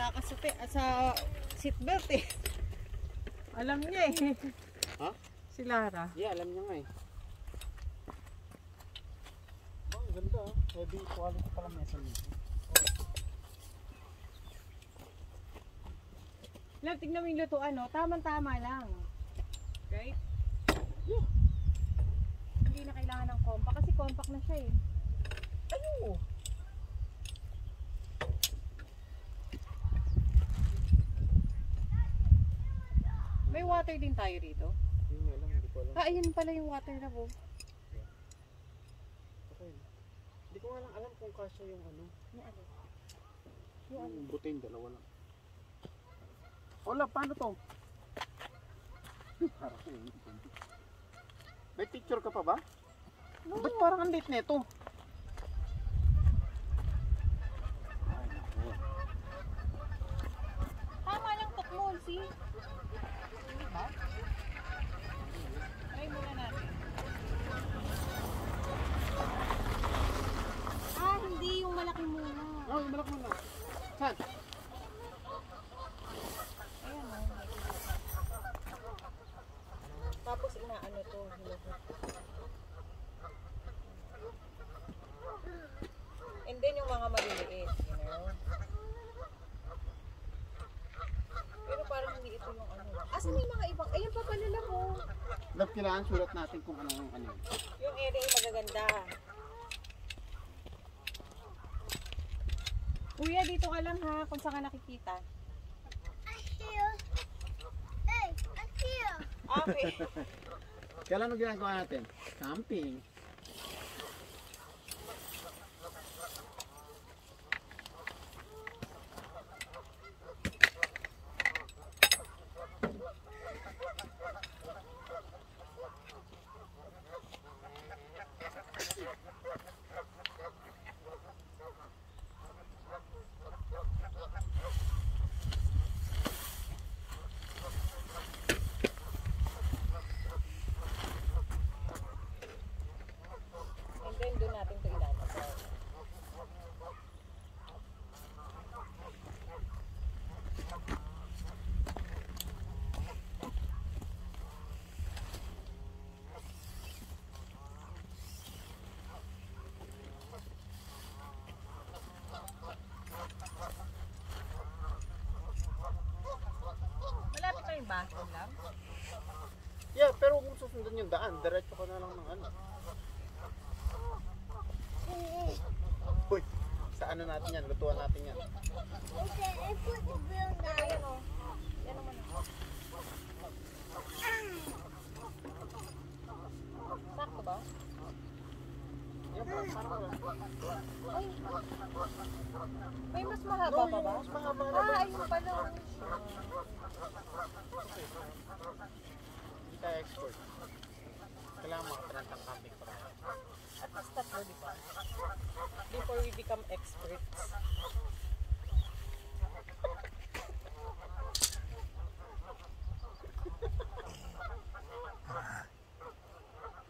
Takas sa seatbelt eh. Alam niya eh. Ha? Si Lara. Yeah, alam niya nga eh. Oh, ang ganda ah. Heavy quality pala mesa nito. Love, tignan mo yung lutuan, no? Tama-tama lang. Right? Yeah. Hindi na kailangan ng compact kasi compact na siya eh. Ano? May water din tayo rito. Yun nga lang, hindi ko alam. Ah, ayun pala yung water na po. Okay. Hindi ko nga lang alam kung kasya yung ano. Yung ano? Yung butane, dalawa lang. Wala, paano to? May picture ka pa ba? No. Ba't parang ang late nito? Tama lang tukmol, see? Diba? Try muna natin. Ah, hindi yung malaki muna. Oh, yung malaki muna. Saan? Ayan o. Tapos inaano to. And then yung mga maliliit, you know? Pero parang hindi ito yung ano. Asa may mga ibang, ayan pa pala lang oh. Love, kailangan sulat natin kung ano yung ano. Yung area yung magaganda. Kuya, dito ka lang ha, kung saan ka nakikita. Okay. Kailan ang ginagawa natin? Camping. And then doon natin ito ilalagay. Malapit na yung bathroom lang. Yeah, pero kung susundan yung daan, diretso ka na lang ng ano. Uy, sa ano natin yan? Lutuan natin yan. Okay, I put the bill now. Ayan o. Yan naman o. Sakto ba? Yan, parang wala. Ay. May mas mahaba pa ba? Mas mahaba na Ah, ba? ayun pala. Hindi tayo expert. Kailangan makatarantang camping pa rin. At least tatlo, di ba? Before we become experts.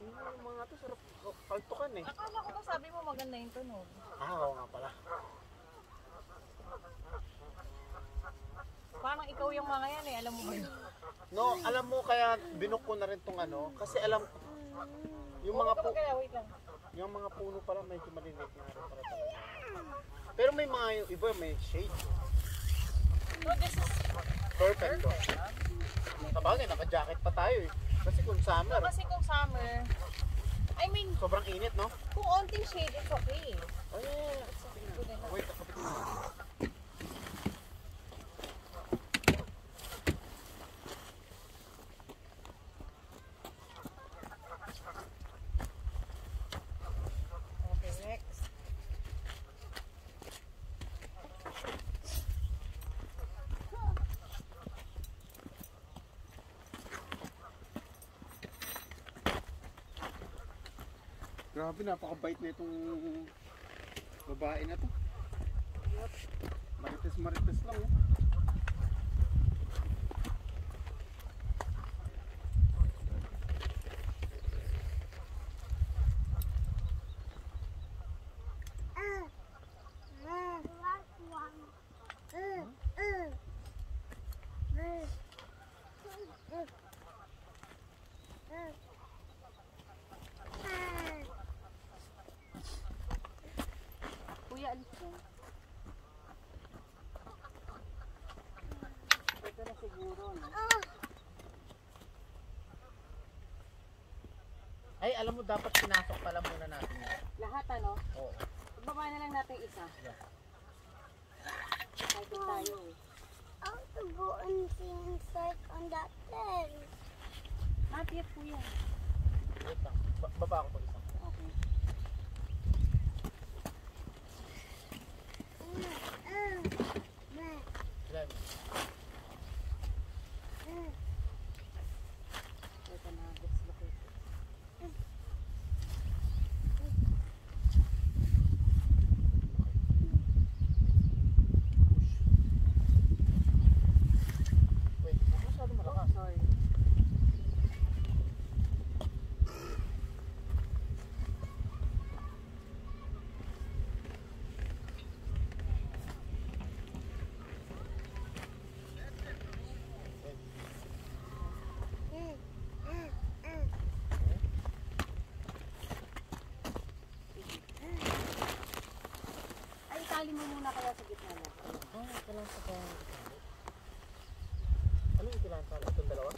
Yung mga to, sarap paltukan eh. Akala ko ba sabi mo maganda yung tunog? Ah, oo nga pala. Parang ikaw yung mga yan eh, alam mo ba yun? No, alam mo kaya binuk ko na rin tong ano. Kasi alam, yung mga Huwag ka magkaya, wait lang. yung mga puno pala medyo maliliit na rin para talaga. Pero may mga yung iba may shade. No, this is Perfect. Sabagay, naka-jacket pa tayo eh. Kasi kung summer, kasi kung summer, I mean, sobrang init, no? kung onting shade, it's okay. Oh yeah, yeah. Wait, kapit mo. Okay, next. Grabe, napakabait na itong babae na to. Marites lang, oh. alam mo, dapat pinasok pala muna natin yan. Lahat ano? Oo. Ibaba na lang natin isa. Kahit tayo eh. I want to go and see inside on that thing. Not yet kuya. Wait lang. Baba ako pag isa. Okay. Ilan? Ito na, dislocate. Wait, masyado malakas. Sorry. Ay, itali mo muna kaya sa gitna na. Oh, ito lang sa kaya. Ano yung kailangan? Itong dalawa?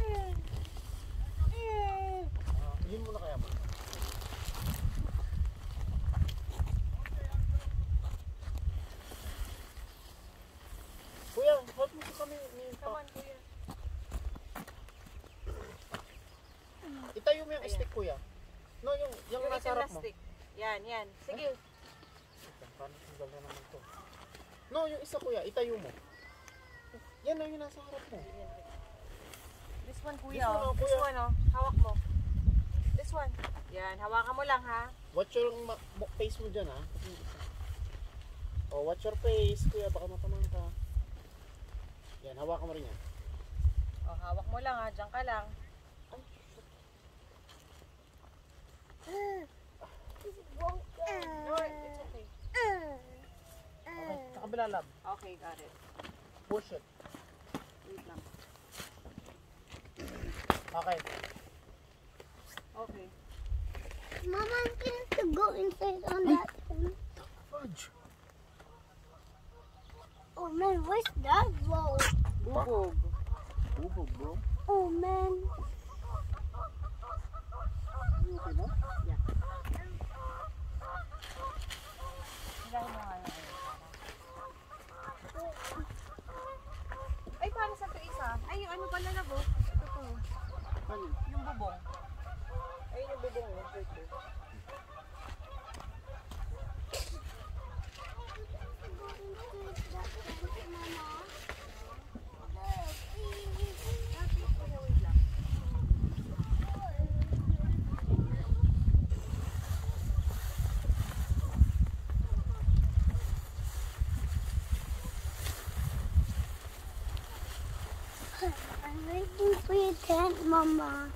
Yeah. Yun muna kaya mo. Kuya, help mo si kami. Come on, kuya. Itayo mo yung stick, kuya. No, yung Yung nasa itim na harap mo. stick. Yan, yan. Sige. Paano tanggal na naman to? No, yung isa, kuya, itayo mo. Yan na yung nasa harap mo. This one, This kuya. one, Oh. oh, This kuya. one, oh. Hawak mo. This one. Yan, hawakan mo lang, ha? Watch your face mo dyan, ha? Oh, watch your face, kuya. Baka matamang ka. Yan, hawakan mo rin yan. Oh, hawak mo lang, ha? Diyan ka lang. No, it's okay. Okay, sa kabila, lab. Okay, got it. Push it. Wait lang. Okay. Okay. Mama, I'm going to go inside on that thing. Fudge. Oh man, where's that roll? Bubog. Bubog, bro. Oh man. You okay na? Hilahin mo nga yung Ay, paano sa ito isa? Ay, yung ano pala na, bo? Ito to. Ano? Yung bubong. Ay, yung bubong. Ito. I'm waiting for your tent, Mama.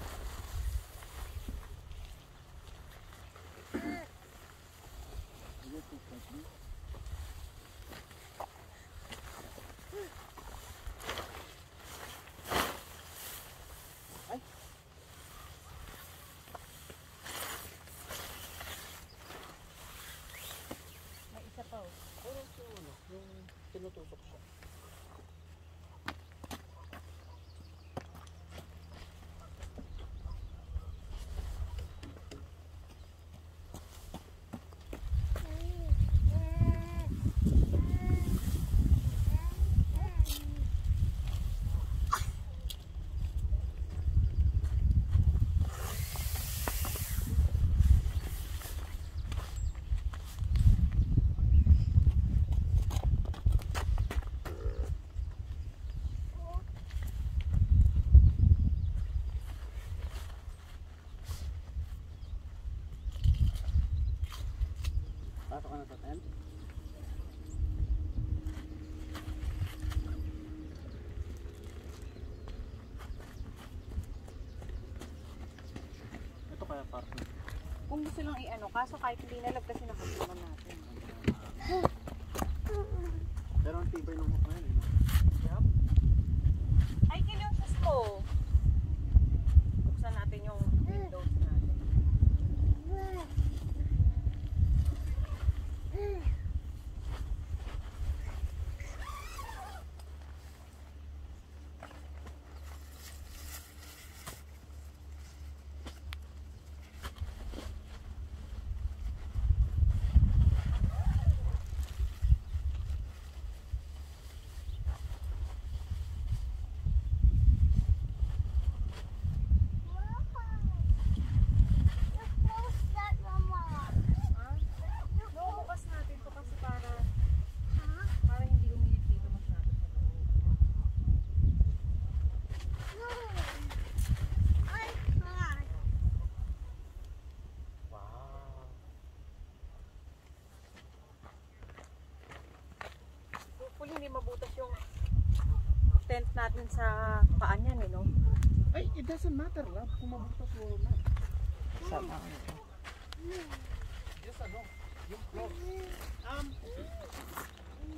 May isa pa, oh. Oras yung ano, yung tinutusok siya. Pasok ka na sa tent? Ito kaya parking. Kung gusto lang i-ano, kaso kahit hindi nalab kasi nakasunan natin. Pero ang tibay ng hook na yan, eh, no? Ay, kill yung shoes mo. tent natin sa paan yan, eh, no? Ay, it doesn't matter, love, kung mabutas o not. Sama. Just ano, yung clothes.